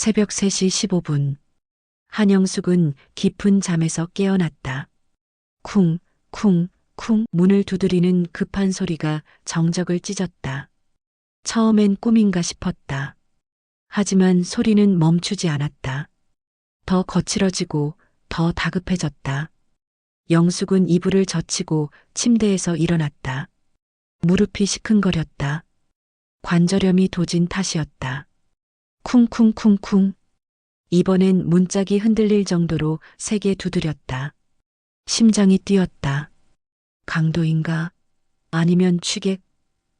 새벽 3시 15분. 한영숙은 깊은 잠에서 깨어났다. 쿵, 쿵, 쿵 문을 두드리는 급한 소리가 정적을 찢었다. 처음엔 꿈인가 싶었다. 하지만 소리는 멈추지 않았다. 더 거칠어지고 더 다급해졌다. 영숙은 이불을 젖히고 침대에서 일어났다. 무릎이 시큰거렸다. 관절염이 도진 탓이었다. 쿵쿵쿵쿵. 이번엔 문짝이 흔들릴 정도로 세게 두드렸다. 심장이 뛰었다. 강도인가? 아니면 취객?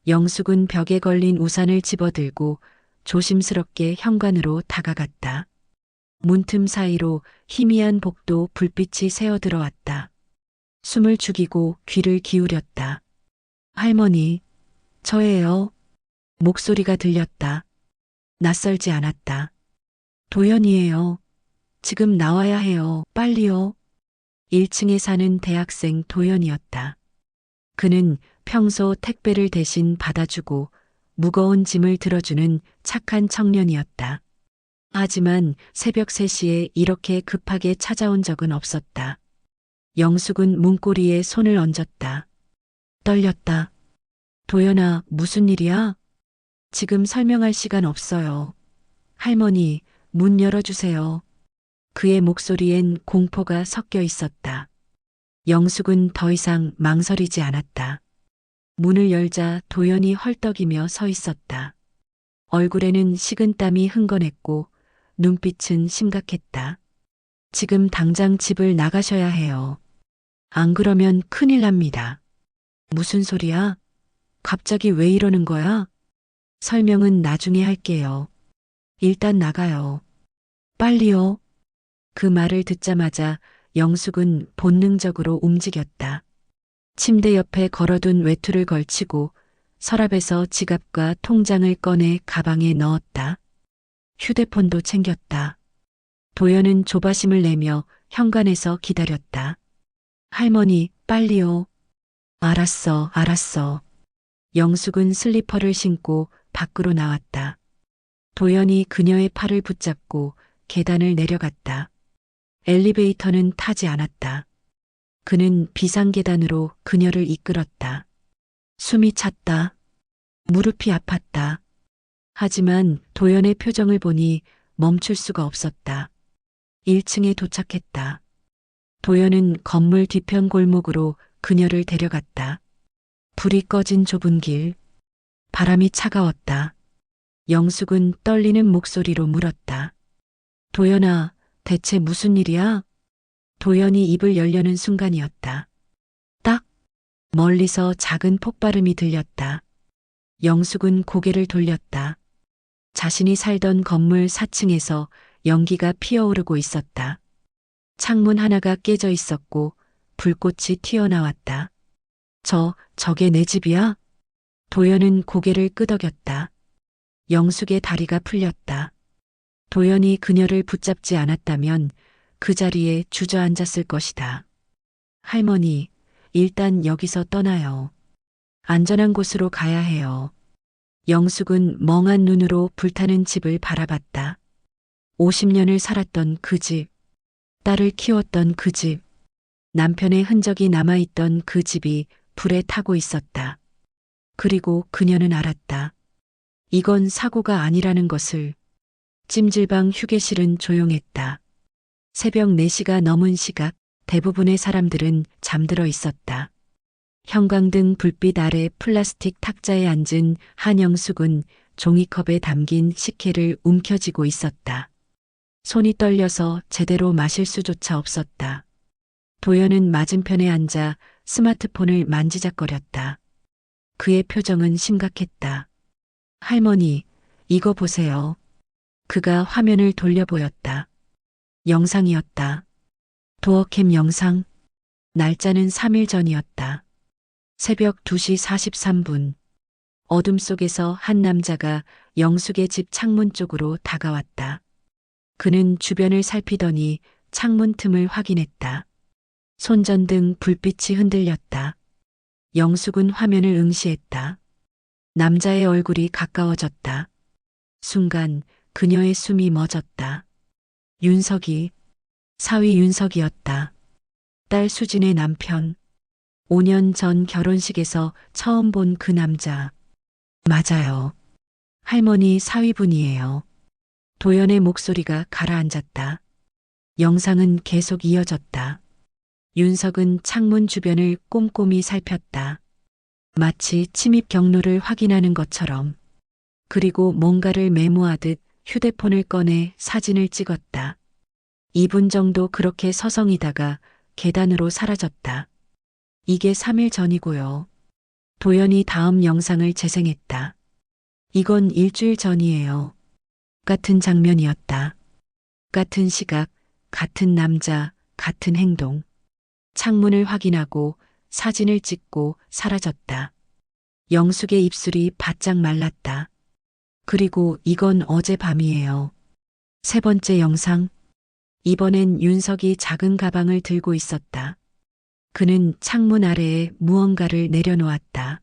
영숙은 벽에 걸린 우산을 집어들고 조심스럽게 현관으로 다가갔다. 문틈 사이로 희미한 복도 불빛이 새어 들어왔다. 숨을 죽이고 귀를 기울였다. 할머니, 저예요. 목소리가 들렸다. 낯설지 않았다. 도연이에요. 지금 나와야 해요. 빨리요. 1층에 사는 대학생 도연이었다. 그는 평소 택배를 대신 받아주고 무거운 짐을 들어주는 착한 청년이었다. 하지만 새벽 3시에 이렇게 급하게 찾아온 적은 없었다. 영숙은 문고리에 손을 얹었다. 떨렸다. 도연아, 무슨 일이야? 지금 설명할 시간 없어요. 할머니, 문 열어주세요. 그의 목소리엔 공포가 섞여 있었다. 영숙은 더 이상 망설이지 않았다. 문을 열자 도연이 헐떡이며 서 있었다. 얼굴에는 식은땀이 흥건했고 눈빛은 심각했다. 지금 당장 집을 나가셔야 해요. 안 그러면 큰일 납니다. 무슨 소리야? 갑자기 왜 이러는 거야? 설명은 나중에 할게요. 일단 나가요. 빨리요. 그 말을 듣자마자 영숙은 본능적으로 움직였다. 침대 옆에 걸어둔 외투를 걸치고 서랍에서 지갑과 통장을 꺼내 가방에 넣었다. 휴대폰도 챙겼다. 도연은 조바심을 내며 현관에서 기다렸다. 할머니, 빨리요. 알았어, 알았어. 영숙은 슬리퍼를 신고 밖으로 나왔다. 도연이 그녀의 팔을 붙잡고 계단을 내려갔다. 엘리베이터는 타지 않았다. 그는 비상계단으로 그녀를 이끌었다. 숨이 찼다. 무릎이 아팠다. 하지만 도연의 표정을 보니 멈출 수가 없었다. 1층에 도착했다. 도연은 건물 뒤편 골목으로 그녀를 데려갔다. 불이 꺼진 좁은 길. 바람이 차가웠다. 영숙은 떨리는 목소리로 물었다. 도연아, 대체 무슨 일이야? 도연이 입을 열려는 순간이었다. 딱! 멀리서 작은 폭발음이 들렸다. 영숙은 고개를 돌렸다. 자신이 살던 건물 4층에서 연기가 피어오르고 있었다. 창문 하나가 깨져 있었고 불꽃이 튀어나왔다. 저게 내 집이야? 도연은 고개를 끄덕였다. 영숙의 다리가 풀렸다. 도연이 그녀를 붙잡지 않았다면 그 자리에 주저앉았을 것이다. 할머니, 일단 여기서 떠나요. 안전한 곳으로 가야 해요. 영숙은 멍한 눈으로 불타는 집을 바라봤다. 50년을 살았던 그 집, 딸을 키웠던 그 집, 남편의 흔적이 남아있던 그 집이 불에 타고 있었다. 그리고 그녀는 알았다. 이건 사고가 아니라는 것을. 찜질방 휴게실은 조용했다. 새벽 4시가 넘은 시각 대부분의 사람들은 잠들어 있었다. 형광등 불빛 아래 플라스틱 탁자에 앉은 한영숙은 종이컵에 담긴 식혜를 움켜쥐고 있었다. 손이 떨려서 제대로 마실 수조차 없었다. 도연은 맞은편에 앉아 스마트폰을 만지작거렸다. 그의 표정은 심각했다. 할머니, 이거 보세요. 그가 화면을 돌려 보였다. 영상이었다. 도어캠 영상. 날짜는 3일 전이었다. 새벽 2시 43분. 어둠 속에서 한 남자가 영숙의 집 창문 쪽으로 다가왔다. 그는 주변을 살피더니 창문 틈을 확인했다. 손전등 불빛이 흔들렸다. 영숙은 화면을 응시했다. 남자의 얼굴이 가까워졌다. 순간 그녀의 숨이 멎었다. 윤석이, 사위 윤석이었다. 딸 수진의 남편. 5년 전 결혼식에서 처음 본 그 남자. 맞아요. 할머니 사위분이에요. 도연의 목소리가 가라앉았다. 영상은 계속 이어졌다. 윤석은 창문 주변을 꼼꼼히 살폈다. 마치 침입 경로를 확인하는 것처럼. 그리고 뭔가를 메모하듯 휴대폰을 꺼내 사진을 찍었다. 2분 정도 그렇게 서성이다가 계단으로 사라졌다. 이게 3일 전이고요. 도연이 다음 영상을 재생했다. 이건 일주일 전이에요. 같은 장면이었다. 같은 시각, 같은 남자, 같은 행동. 창문을 확인하고 사진을 찍고 사라졌다. 영숙의 입술이 바짝 말랐다. 그리고 이건 어젯밤이에요. 세 번째 영상. 이번엔 윤석이 작은 가방을 들고 있었다. 그는 창문 아래에 무언가를 내려놓았다.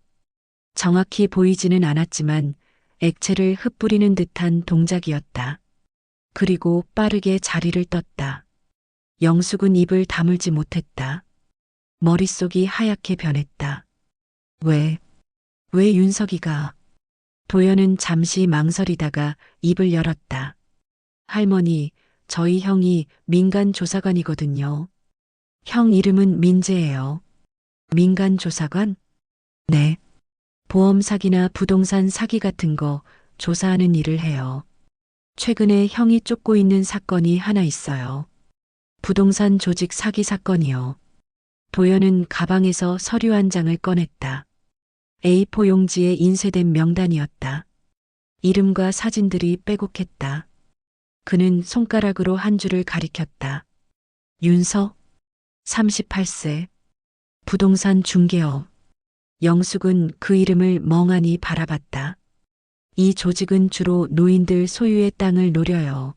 정확히 보이지는 않았지만 액체를 흩뿌리는 듯한 동작이었다. 그리고 빠르게 자리를 떴다. 영숙은 입을 다물지 못했다. 머릿속이 하얗게 변했다. 왜 윤석이가? 도연은 잠시 망설이다가 입을 열었다. 할머니, 저희 형이 민간조사관이거든요. 형 이름은 민재예요. 민간조사관? 네. 보험 사기나 부동산 사기 같은 거 조사하는 일을 해요. 최근에 형이 쫓고 있는 사건이 하나 있어요. 부동산 조직 사기 사건이요. 도연은 가방에서 서류 한 장을 꺼냈다. A4 용지에 인쇄된 명단이었다. 이름과 사진들이 빼곡했다. 그는 손가락으로 한 줄을 가리켰다. 윤석, 38세, 부동산 중개업. 영숙은 그 이름을 멍하니 바라봤다. 이 조직은 주로 노인들 소유의 땅을 노려요.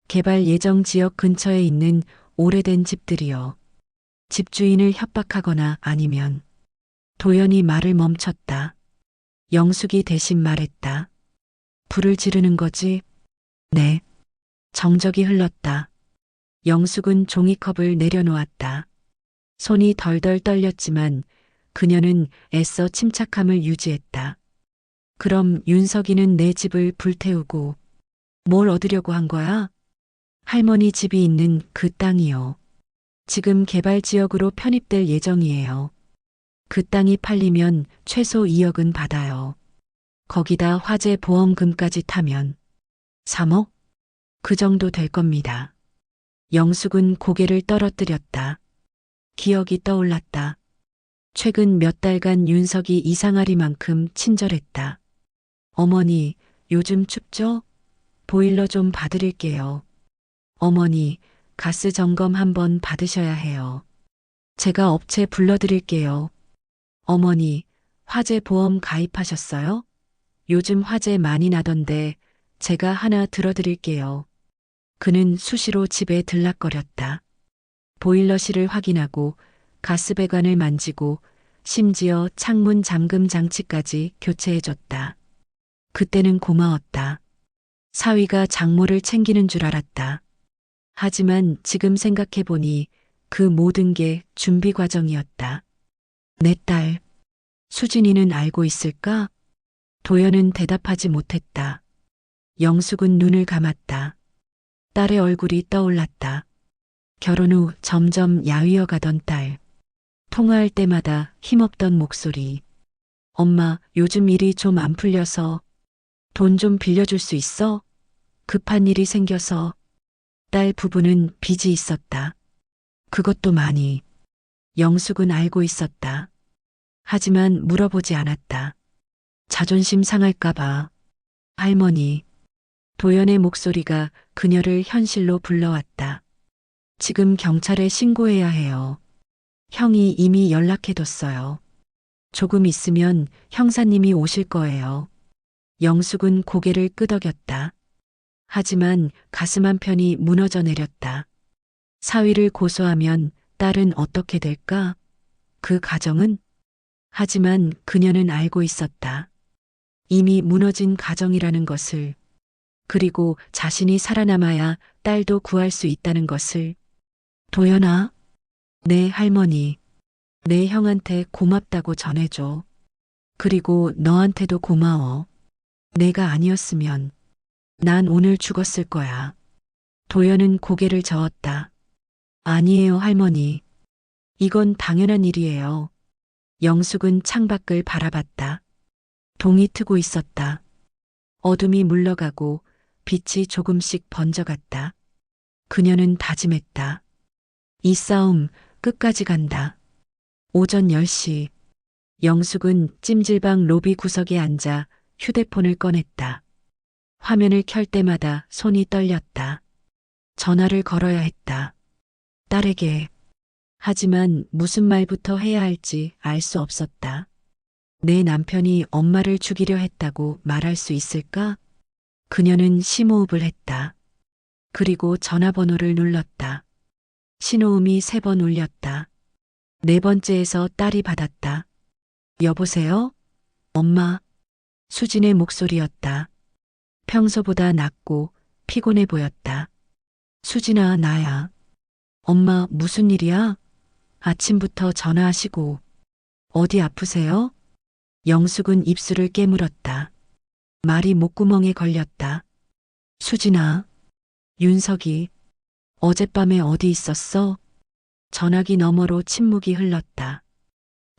개발 예정 지역 근처에 있는 오래된 집들이요. 집주인을 협박하거나 아니면. 도연이 말을 멈췄다. 영숙이 대신 말했다. 불을 지르는 거지? 네. 정적이 흘렀다. 영숙은 종이컵을 내려놓았다. 손이 덜덜 떨렸지만 그녀는 애써 침착함을 유지했다. 그럼 윤석이는 내 집을 불태우고 뭘 얻으려고 한 거야? 할머니 집이 있는 그 땅이요. 지금 개발 지역으로 편입될 예정이에요. 그 땅이 팔리면 최소 2억은 받아요. 거기다 화재 보험금까지 타면 3억? 그 정도 될 겁니다. 영숙은 고개를 떨어뜨렸다. 기억이 떠올랐다. 최근 몇 달간 윤석이 이상하리만큼 친절했다. 어머니, 요즘 춥죠? 보일러 좀 봐드릴게요. 어머니, 가스 점검 한번 받으셔야 해요. 제가 업체 불러드릴게요. 어머니, 화재 보험 가입하셨어요? 요즘 화재 많이 나던데 제가 하나 들어드릴게요. 그는 수시로 집에 들락거렸다. 보일러실을 확인하고 가스배관을 만지고 심지어 창문 잠금 장치까지 교체해줬다. 그때는 고마웠다. 사위가 장모를 챙기는 줄 알았다. 하지만 지금 생각해보니 그 모든 게 준비 과정이었다. 내 딸, 수진이는 알고 있을까? 도연은 대답하지 못했다. 영숙은 눈을 감았다. 딸의 얼굴이 떠올랐다. 결혼 후 점점 야위어 가던 딸. 통화할 때마다 힘없던 목소리. 엄마, 요즘 일이 좀 안 풀려서 돈 좀 빌려줄 수 있어? 급한 일이 생겨서. 딸 부부는 빚이 있었다. 그것도 많이. 영숙은 알고 있었다. 하지만 물어보지 않았다. 자존심 상할까봐. 할머니. 도연의 목소리가 그녀를 현실로 불러왔다. 지금 경찰에 신고해야 해요. 형이 이미 연락해뒀어요. 조금 있으면 형사님이 오실 거예요. 영숙은 고개를 끄덕였다. 하지만 가슴 한편이 무너져 내렸다. 사위를 고소하면 딸은 어떻게 될까? 그 가정은? 하지만 그녀는 알고 있었다. 이미 무너진 가정이라는 것을. 그리고 자신이 살아남아야 딸도 구할 수 있다는 것을. 도연아, 내 할머니, 내 형한테 고맙다고 전해줘. 그리고 너한테도 고마워. 내가 아니었으면 난 오늘 죽었을 거야. 도연은 고개를 저었다. 아니에요, 할머니. 이건 당연한 일이에요. 영숙은 창밖을 바라봤다. 동이 트고 있었다. 어둠이 물러가고 빛이 조금씩 번져갔다. 그녀는 다짐했다. 이 싸움 끝까지 간다. 오전 10시. 영숙은 찜질방 로비 구석에 앉아 휴대폰을 꺼냈다. 화면을 켤 때마다 손이 떨렸다. 전화를 걸어야 했다. 딸에게. 하지만 무슨 말부터 해야 할지 알 수 없었다. 내 남편이 엄마를 죽이려 했다고 말할 수 있을까? 그녀는 심호흡을 했다. 그리고 전화번호를 눌렀다. 신호음이 3번 울렸다. 4번째에서 딸이 받았다. 여보세요? 엄마. 수진의 목소리였다. 평소보다 낮고 피곤해 보였다. 수진아, 나야. 엄마, 무슨 일이야? 아침부터 전화하시고. 어디 아프세요? 영숙은 입술을 깨물었다. 말이 목구멍에 걸렸다. 수진아, 윤석이 어젯밤에 어디 있었어? 전화기 너머로 침묵이 흘렀다.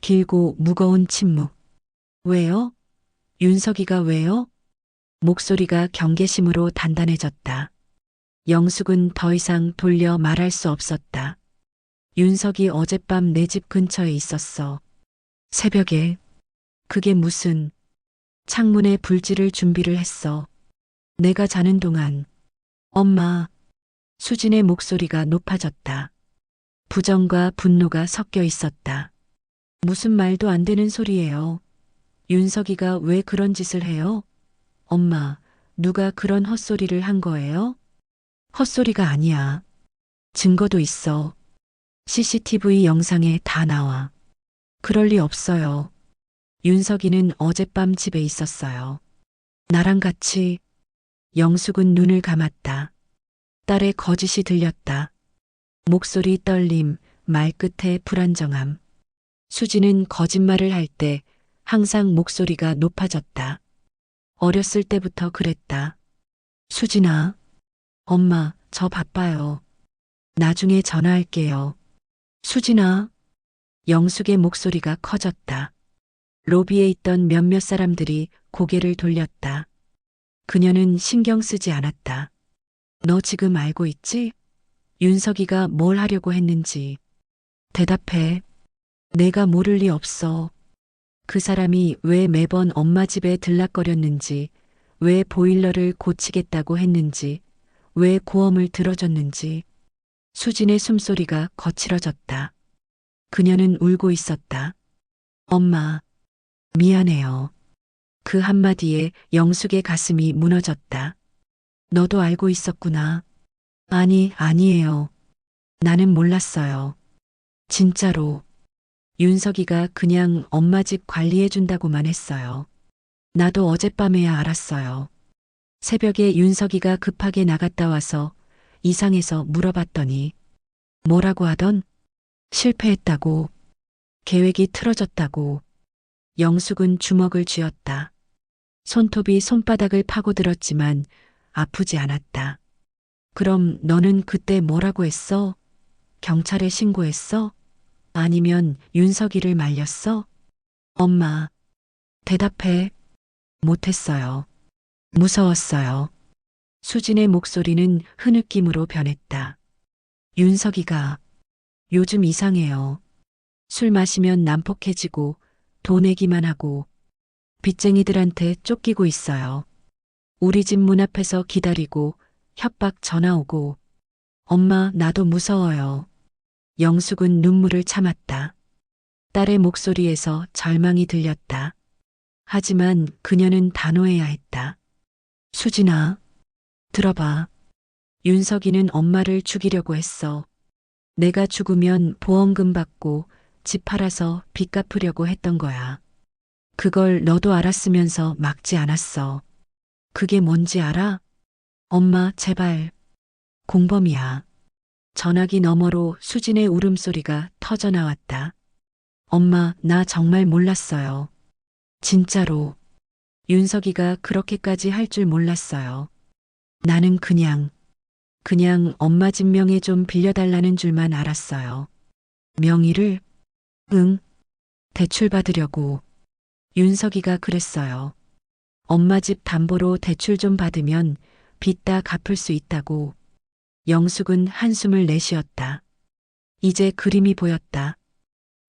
길고 무거운 침묵. 왜요? 윤석이가 왜요? 목소리가 경계심으로 단단해졌다. 영숙은 더 이상 돌려 말할 수 없었다. 윤석이 어젯밤 내 집 근처에 있었어. 새벽에. 그게 무슨. 창문에 불지를 준비를 했어. 내가 자는 동안. 엄마. 수진의 목소리가 높아졌다. 부정과 분노가 섞여 있었다. 무슨 말도 안 되는 소리예요. 윤석이가 왜 그런 짓을 해요? 엄마, 누가 그런 헛소리를 한 거예요? 헛소리가 아니야. 증거도 있어. CCTV 영상에 다 나와. 그럴 리 없어요. 윤석이는 어젯밤 집에 있었어요. 나랑 같이. 영숙은 눈을 감았다. 딸의 거짓이 들렸다. 목소리 떨림, 말끝의 불안정함. 수지는 거짓말을 할 때 항상 목소리가 높아졌다. 어렸을 때부터 그랬다. 수진아, 엄마, 저 바빠요. 나중에 전화할게요. 수진아. 영숙의 목소리가 커졌다. 로비에 있던 몇몇 사람들이 고개를 돌렸다. 그녀는 신경 쓰지 않았다. 너 지금 알고 있지? 윤석이가 뭘 하려고 했는지. 대답해. 내가 모를 리 없어. 그 사람이 왜 매번 엄마 집에 들락거렸는지, 왜 보일러를 고치겠다고 했는지, 왜 고함을 들어줬는지. 수진의 숨소리가 거칠어졌다. 그녀는 울고 있었다. 엄마, 미안해요. 그 한마디에 영숙의 가슴이 무너졌다. 너도 알고 있었구나. 아니, 아니에요. 나는 몰랐어요. 진짜로. 윤석이가 그냥 엄마 집 관리해준다고만 했어요. 나도 어젯밤에야 알았어요. 새벽에 윤석이가 급하게 나갔다 와서 이상해서 물어봤더니 뭐라고 하던? 실패했다고. 계획이 틀어졌다고. 영숙은 주먹을 쥐었다. 손톱이 손바닥을 파고들었지만 아프지 않았다. 그럼 너는 그때 뭐라고 했어? 경찰에 신고했어? 아니면 윤석이를 말렸어? 엄마, 대답해. 못했어요. 무서웠어요. 수진의 목소리는 흐느낌으로 변했다. 윤석이가 요즘 이상해요. 술 마시면 난폭해지고 돈 내기만 하고 빚쟁이들한테 쫓기고 있어요. 우리 집 문 앞에서 기다리고 협박 전화 오고. 엄마, 나도 무서워요. 영숙은 눈물을 참았다. 딸의 목소리에서 절망이 들렸다. 하지만 그녀는 단호해야 했다. 수진아, 들어봐. 윤석이는 엄마를 죽이려고 했어. 내가 죽으면 보험금 받고 집 팔아서 빚 갚으려고 했던 거야. 그걸 너도 알았으면서 막지 않았어. 그게 뭔지 알아? 엄마, 제발. 공범이야. 전화기 너머로 수진의 울음소리가 터져 나왔다. 엄마, 나 정말 몰랐어요. 진짜로. 윤석이가 그렇게까지 할 줄 몰랐어요. 나는 그냥 엄마 집 명예 좀 빌려달라는 줄만 알았어요. 명의를? 응, 대출 받으려고. 윤석이가 그랬어요. 엄마 집 담보로 대출 좀 받으면 빚 다 갚을 수 있다고. 영숙은 한숨을 내쉬었다. 이제 그림이 보였다.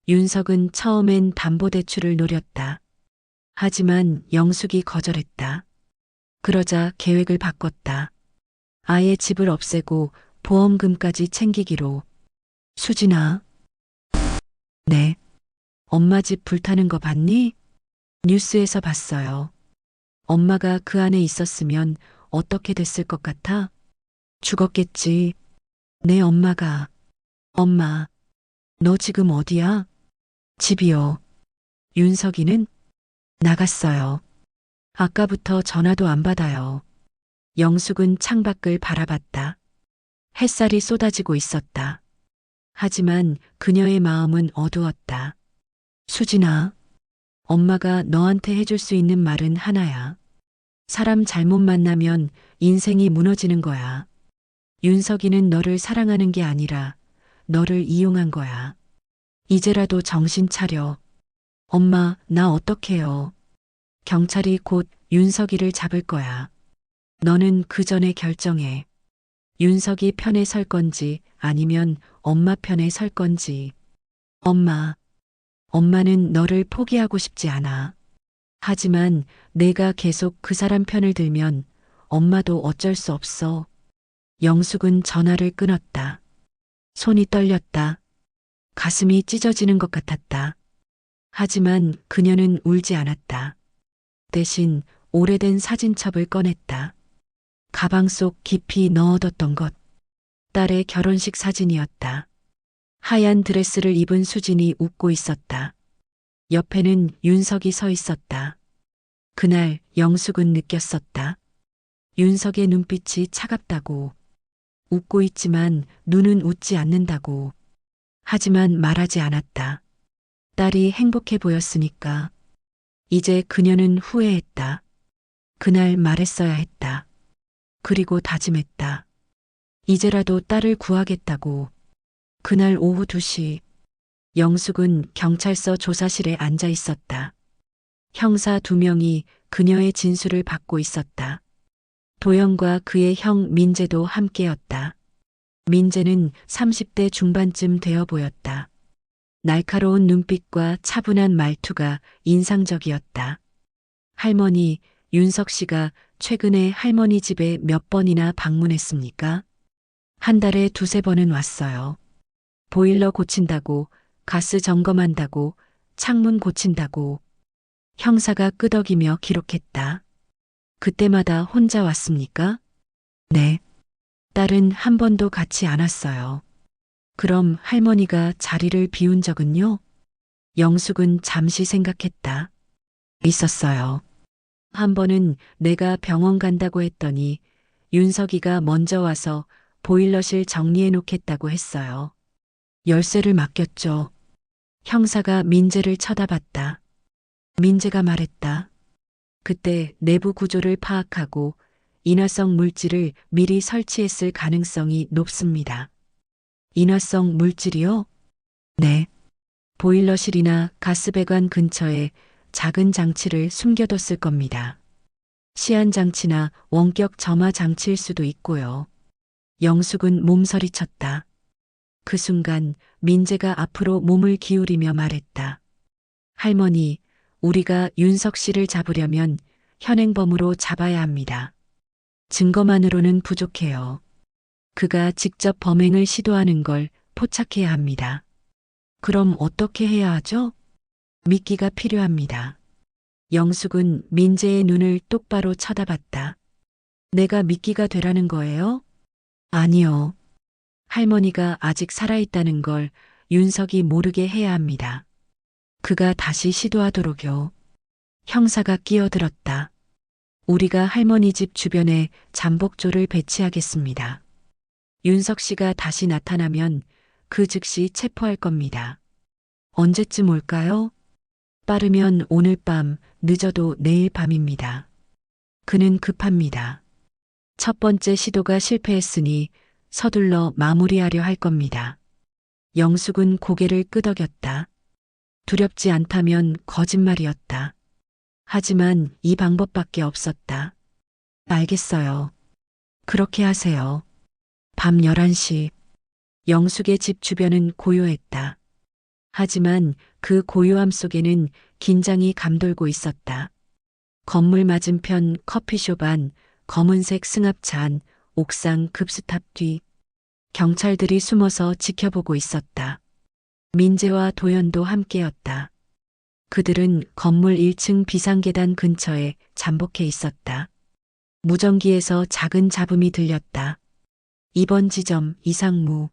윤석은 처음엔 담보대출을 노렸다. 하지만 영숙이 거절했다. 그러자 계획을 바꿨다. 아예 집을 없애고 보험금까지 챙기기로. 수진아. 네. 엄마 집 불타는 거 봤니? 뉴스에서 봤어요. 엄마가 그 안에 있었으면 어떻게 됐을 것 같아? 죽었겠지. 내 엄마가. 엄마, 너 지금 어디야? 집이요. 윤석이는? 나갔어요. 아까부터 전화도 안 받아요. 영숙은 창밖을 바라봤다. 햇살이 쏟아지고 있었다. 하지만 그녀의 마음은 어두웠다. 수진아, 엄마가 너한테 해줄 수 있는 말은 하나야. 사람 잘못 만나면 인생이 무너지는 거야. 윤석이는 너를 사랑하는 게 아니라 너를 이용한 거야. 이제라도 정신 차려. 엄마, 나 어떡해요. 경찰이 곧 윤석이를 잡을 거야. 너는 그 전에 결정해. 윤석이 편에 설 건지 아니면 엄마 편에 설 건지. 엄마는 너를 포기하고 싶지 않아. 하지만 내가 계속 그 사람 편을 들면 엄마도 어쩔 수 없어. 영숙은 전화를 끊었다. 손이 떨렸다. 가슴이 찢어지는 것 같았다. 하지만 그녀는 울지 않았다. 대신 오래된 사진첩을 꺼냈다. 가방 속 깊이 넣어뒀던 것. 딸의 결혼식 사진이었다. 하얀 드레스를 입은 수진이 웃고 있었다. 옆에는 윤석이 서 있었다. 그날 영숙은 느꼈었다. 윤석의 눈빛이 차갑다고. 웃고 있지만 눈은 웃지 않는다고. 하지만 말하지 않았다. 딸이 행복해 보였으니까. 이제 그녀는 후회했다. 그날 말했어야 했다. 그리고 다짐했다. 이제라도 딸을 구하겠다고. 그날 오후 2시, 영숙은 경찰서 조사실에 앉아 있었다. 형사 2명이 그녀의 진술을 받고 있었다. 도영과 그의 형 민재도 함께였다. 민재는 30대 중반쯤 되어 보였다. 날카로운 눈빛과 차분한 말투가 인상적이었다. 할머니, 윤석 씨가 최근에 할머니 집에 몇 번이나 방문했습니까? 한 달에 2~3번은 왔어요. 보일러 고친다고, 가스 점검한다고, 창문 고친다고. 형사가 끄덕이며 기록했다. 그때마다 혼자 왔습니까? 네. 딸은 한 번도 같이 안 왔어요. 그럼 할머니가 자리를 비운 적은요? 영숙은 잠시 생각했다. 있었어요. 한 번은 내가 병원 간다고 했더니 윤석이가 먼저 와서 보일러실 정리해 놓겠다고 했어요. 열쇠를 맡겼죠. 형사가 민재를 쳐다봤다. 민재가 말했다. 그때 내부 구조를 파악하고 인화성 물질을 미리 설치했을 가능성이 높습니다. 인화성 물질이요? 네. 보일러실이나 가스배관 근처에 작은 장치를 숨겨뒀을 겁니다. 시안 장치나 원격 점화 장치일 수도 있고요. 영숙은 몸서리쳤다. 그 순간 민재가 앞으로 몸을 기울이며 말했다. 할머니, 우리가 윤석 씨를 잡으려면 현행범으로 잡아야 합니다. 증거만으로는 부족해요. 그가 직접 범행을 시도하는 걸 포착해야 합니다. 그럼 어떻게 해야 하죠? 미끼가 필요합니다. 영숙은 민재의 눈을 똑바로 쳐다봤다. 내가 미끼가 되라는 거예요? 아니요. 할머니가 아직 살아있다는 걸 윤석이 모르게 해야 합니다. 그가 다시 시도하도록요. 형사가 끼어들었다. 우리가 할머니 집 주변에 잠복조를 배치하겠습니다. 윤석 씨가 다시 나타나면 그 즉시 체포할 겁니다. 언제쯤 올까요? 빠르면 오늘 밤, 늦어도 내일 밤입니다. 그는 급합니다. 첫 번째 시도가 실패했으니 서둘러 마무리하려 할 겁니다. 영숙은 고개를 끄덕였다. 두렵지 않다면 거짓말이었다. 하지만 이 방법밖에 없었다. 알겠어요. 그렇게 하세요. 밤 11시. 영숙의 집 주변은 고요했다. 하지만 그 고요함 속에는 긴장이 감돌고 있었다. 건물 맞은편 커피숍 안, 검은색 승합차 안, 옥상 급수탑 뒤. 경찰들이 숨어서 지켜보고 있었다. 민재와 도연도 함께였다. 그들은 건물 1층 비상계단 근처에 잠복해 있었다. 무전기에서 작은 잡음이 들렸다. 2번 지점 이상무.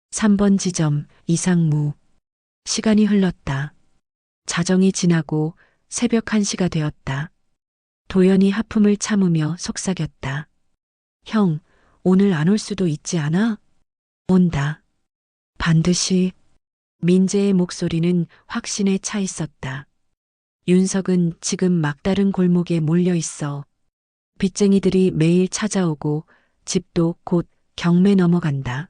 3번 지점 이상무. 시간이 흘렀다. 자정이 지나고 새벽 1시가 되었다. 도연이 하품을 참으며 속삭였다. 형, 오늘 안 올 수도 있지 않아? 온다. 반드시. 민재의 목소리는 확신에 차 있었다. 윤석은 지금 막다른 골목에 몰려 있어. 빚쟁이들이 매일 찾아오고 집도 곧 경매 넘어간다.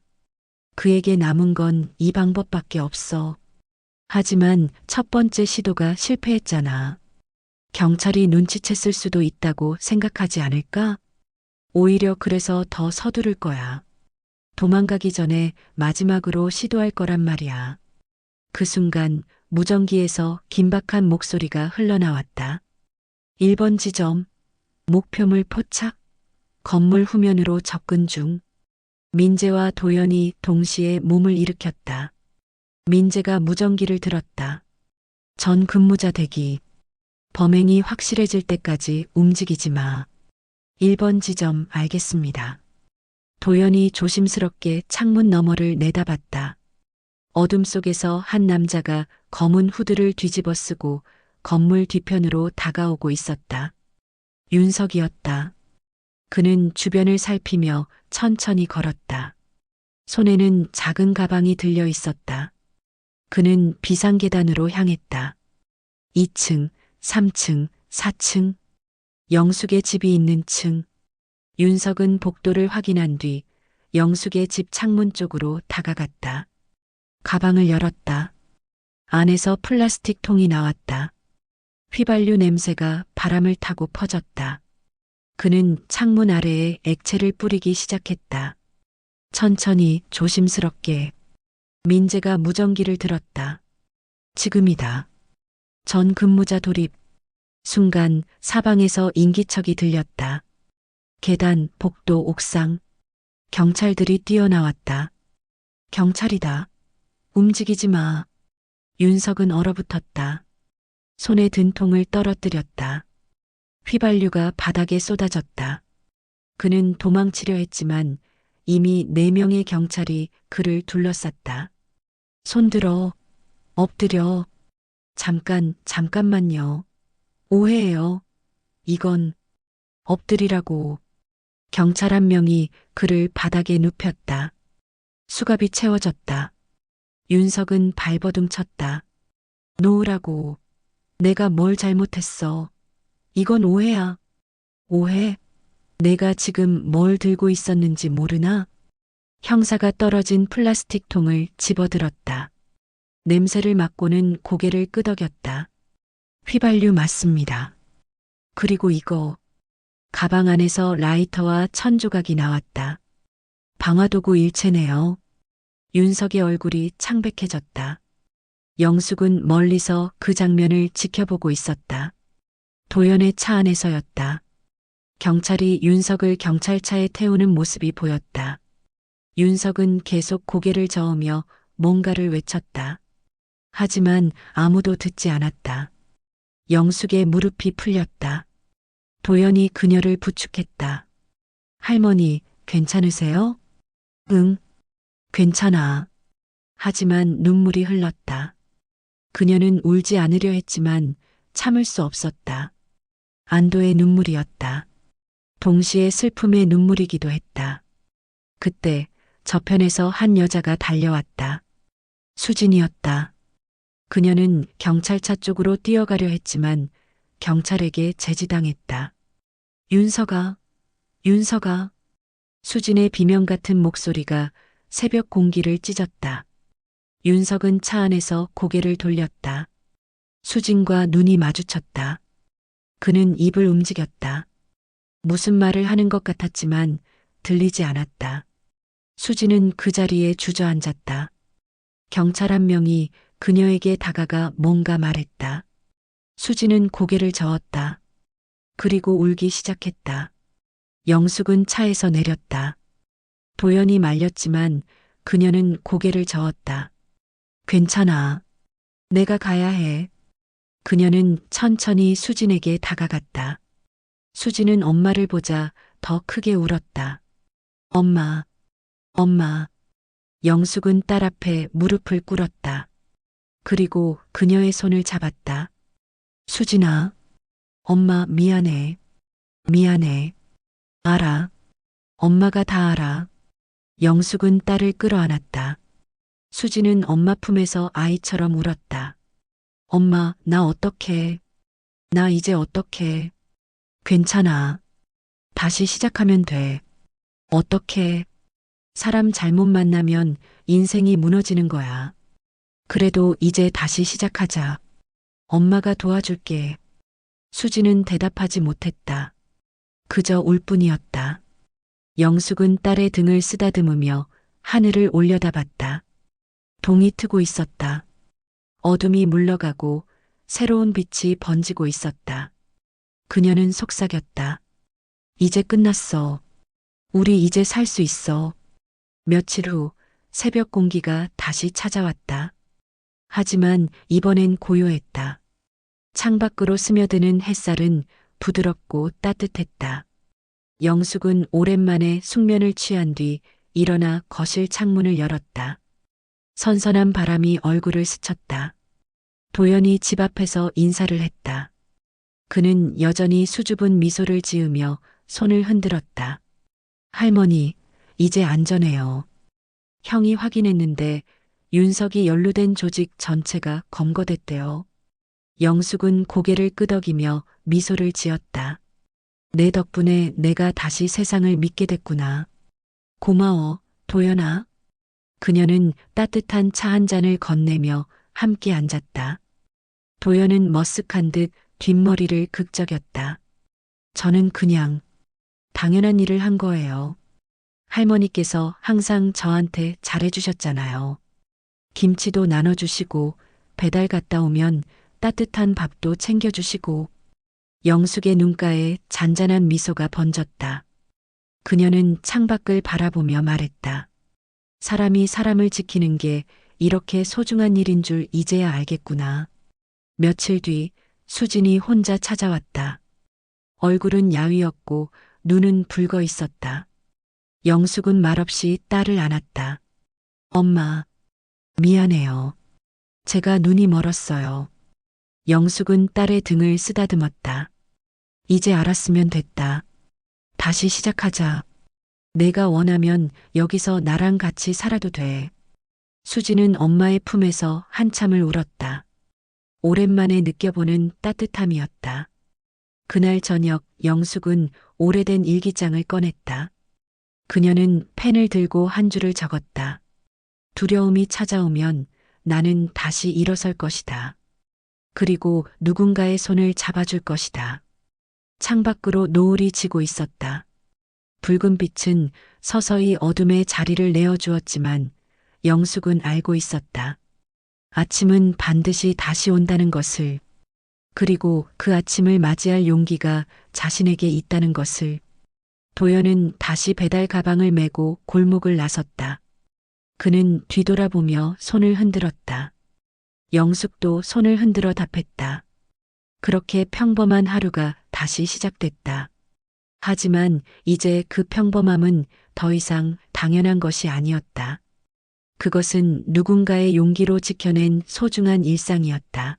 그에게 남은 건 이 방법밖에 없어. 하지만 첫 번째 시도가 실패했잖아. 경찰이 눈치챘을 수도 있다고 생각하지 않을까? 오히려 그래서 더 서두를 거야. 도망가기 전에 마지막으로 시도할 거란 말이야. 그 순간 무전기에서 긴박한 목소리가 흘러나왔다. 1번 지점. 목표물 포착. 건물 후면으로 접근 중. 민재와 도연이 동시에 몸을 일으켰다. 민재가 무전기를 들었다. 전 근무자 대기. 범행이 확실해질 때까지 움직이지 마. 1번 지점 알겠습니다. 도연이 조심스럽게 창문 너머를 내다봤다. 어둠 속에서 한 남자가 검은 후드를 뒤집어 쓰고 건물 뒤편으로 다가오고 있었다. 윤석이었다. 그는 주변을 살피며 천천히 걸었다. 손에는 작은 가방이 들려 있었다. 그는 비상계단으로 향했다. 2층, 3층, 4층. 영숙의 집이 있는 층. 윤석은 복도를 확인한 뒤 영숙의 집 창문 쪽으로 다가갔다. 가방을 열었다. 안에서 플라스틱 통이 나왔다. 휘발유 냄새가 바람을 타고 퍼졌다. 그는 창문 아래에 액체를 뿌리기 시작했다. 천천히 조심스럽게. 민재가 무전기를 들었다. 지금이다. 전 근무자 돌입. 순간 사방에서 인기척이 들렸다. 계단, 복도, 옥상. 경찰들이 뛰어나왔다. 경찰이다. 움직이지 마. 윤석은 얼어붙었다. 손에 든 통을 떨어뜨렸다. 휘발유가 바닥에 쏟아졌다. 그는 도망치려 했지만 이미 4명의 경찰이 그를 둘러쌌다. 손들어. 엎드려. 잠깐만요. 오해예요. 이건 엎드리라고. 경찰 한 명이 그를 바닥에 눕혔다. 수갑이 채워졌다. 윤석은 발버둥 쳤다. 놓으라고. 내가 뭘 잘못했어. 이건 오해야. 오해? 내가 지금 뭘 들고 있었는지 모르나? 형사가 떨어진 플라스틱 통을 집어들었다. 냄새를 맡고는 고개를 끄덕였다. 휘발유 맞습니다. 그리고 이거. 가방 안에서 라이터와 천조각이 나왔다. 방화도구 일체네요. 윤석의 얼굴이 창백해졌다. 영숙은 멀리서 그 장면을 지켜보고 있었다. 도연의 차 안에서였다. 경찰이 윤석을 경찰차에 태우는 모습이 보였다. 윤석은 계속 고개를 저으며 뭔가를 외쳤다. 하지만 아무도 듣지 않았다. 영숙의 무릎이 풀렸다. 도연이 그녀를 부축했다. 할머니, 괜찮으세요? 응, 괜찮아. 하지만 눈물이 흘렀다. 그녀는 울지 않으려 했지만 참을 수 없었다. 안도의 눈물이었다. 동시에 슬픔의 눈물이기도 했다. 그때 저편에서 한 여자가 달려왔다. 수진이었다. 그녀는 경찰차 쪽으로 뛰어가려 했지만 경찰에게 제지당했다. 윤서가, 윤서가. 수진의 비명 같은 목소리가 새벽 공기를 찢었다. 윤석은 차 안에서 고개를 돌렸다. 수진과 눈이 마주쳤다. 그는 입을 움직였다. 무슨 말을 하는 것 같았지만 들리지 않았다. 수진은 그 자리에 주저앉았다. 경찰 한 명이 그녀에게 다가가 뭔가 말했다. 수진은 고개를 저었다. 그리고 울기 시작했다. 영숙은 차에서 내렸다. 도연이 말렸지만 그녀는 고개를 저었다. 괜찮아. 내가 가야 해. 그녀는 천천히 수진에게 다가갔다. 수진은 엄마를 보자 더 크게 울었다. 엄마, 엄마. 영숙은 딸 앞에 무릎을 꿇었다. 그리고 그녀의 손을 잡았다. 수진아, 엄마 미안해. 미안해. 알아. 엄마가 다 알아. 영숙은 딸을 끌어안았다. 수진은 엄마 품에서 아이처럼 울었다. 엄마, 나 어떡해. 나 이제 어떡해. 괜찮아. 다시 시작하면 돼. 어떡해. 사람 잘못 만나면 인생이 무너지는 거야. 그래도 이제 다시 시작하자. 엄마가 도와줄게. 수지는 대답하지 못했다. 그저 울 뿐이었다. 영숙은 딸의 등을 쓰다듬으며 하늘을 올려다봤다. 동이 트고 있었다. 어둠이 물러가고 새로운 빛이 번지고 있었다. 그녀는 속삭였다. 이제 끝났어. 우리 이제 살 수 있어. 며칠 후 새벽 공기가 다시 찾아왔다. 하지만 이번엔 고요했다. 창밖으로 스며드는 햇살은 부드럽고 따뜻했다. 영숙은 오랜만에 숙면을 취한 뒤 일어나 거실 창문을 열었다. 선선한 바람이 얼굴을 스쳤다. 도연이 집 앞에서 인사를 했다. 그는 여전히 수줍은 미소를 지으며 손을 흔들었다. 할머니, 이제 안전해요. 형이 확인했는데 윤석이 연루된 조직 전체가 검거됐대요. 영숙은 고개를 끄덕이며 미소를 지었다. 내 덕분에 내가 다시 세상을 믿게 됐구나. 고마워, 도연아. 그녀는 따뜻한 차 한 잔을 건네며 함께 앉았다. 도연은 머쓱한 듯 뒷머리를 극적였다. 저는 그냥 당연한 일을 한 거예요. 할머니께서 항상 저한테 잘해주셨잖아요. 김치도 나눠주시고 배달 갔다 오면 따뜻한 밥도 챙겨주시고. 영숙의 눈가에 잔잔한 미소가 번졌다. 그녀는 창밖을 바라보며 말했다. 사람이 사람을 지키는 게 이렇게 소중한 일인 줄 이제야 알겠구나. 며칠 뒤 수진이 혼자 찾아왔다. 얼굴은 야위었고 눈은 붉어 있었다. 영숙은 말없이 딸을 안았다. 엄마, 미안해요. 제가 눈이 멀었어요. 영숙은 딸의 등을 쓰다듬었다. 이제 알았으면 됐다. 다시 시작하자. 내가 원하면 여기서 나랑 같이 살아도 돼. 수지는 엄마의 품에서 한참을 울었다. 오랜만에 느껴보는 따뜻함이었다. 그날 저녁 영숙은 오래된 일기장을 꺼냈다. 그녀는 펜을 들고 한 줄을 적었다. 두려움이 찾아오면 나는 다시 일어설 것이다. 그리고 누군가의 손을 잡아줄 것이다. 창밖으로 노을이 지고 있었다. 붉은 빛은 서서히 어둠에 자리를 내어주었지만 영숙은 알고 있었다. 아침은 반드시 다시 온다는 것을, 그리고 그 아침을 맞이할 용기가 자신에게 있다는 것을. 도연은 다시 배달 가방을 메고 골목을 나섰다. 그는 뒤돌아보며 손을 흔들었다. 영숙도 손을 흔들어 답했다. 그렇게 평범한 하루가 다시 시작됐다. 하지만 이제 그 평범함은 더 이상 당연한 것이 아니었다. 그것은 누군가의 용기로 지켜낸 소중한 일상이었다.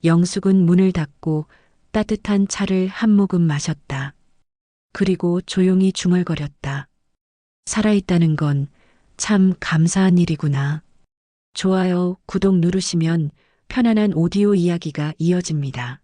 영숙은 문을 닫고 따뜻한 차를 한 모금 마셨다. 그리고 조용히 중얼거렸다. 살아있다는 건 참 감사한 일이구나. 좋아요, 구독 누르시면 편안한 오디오 이야기가 이어집니다.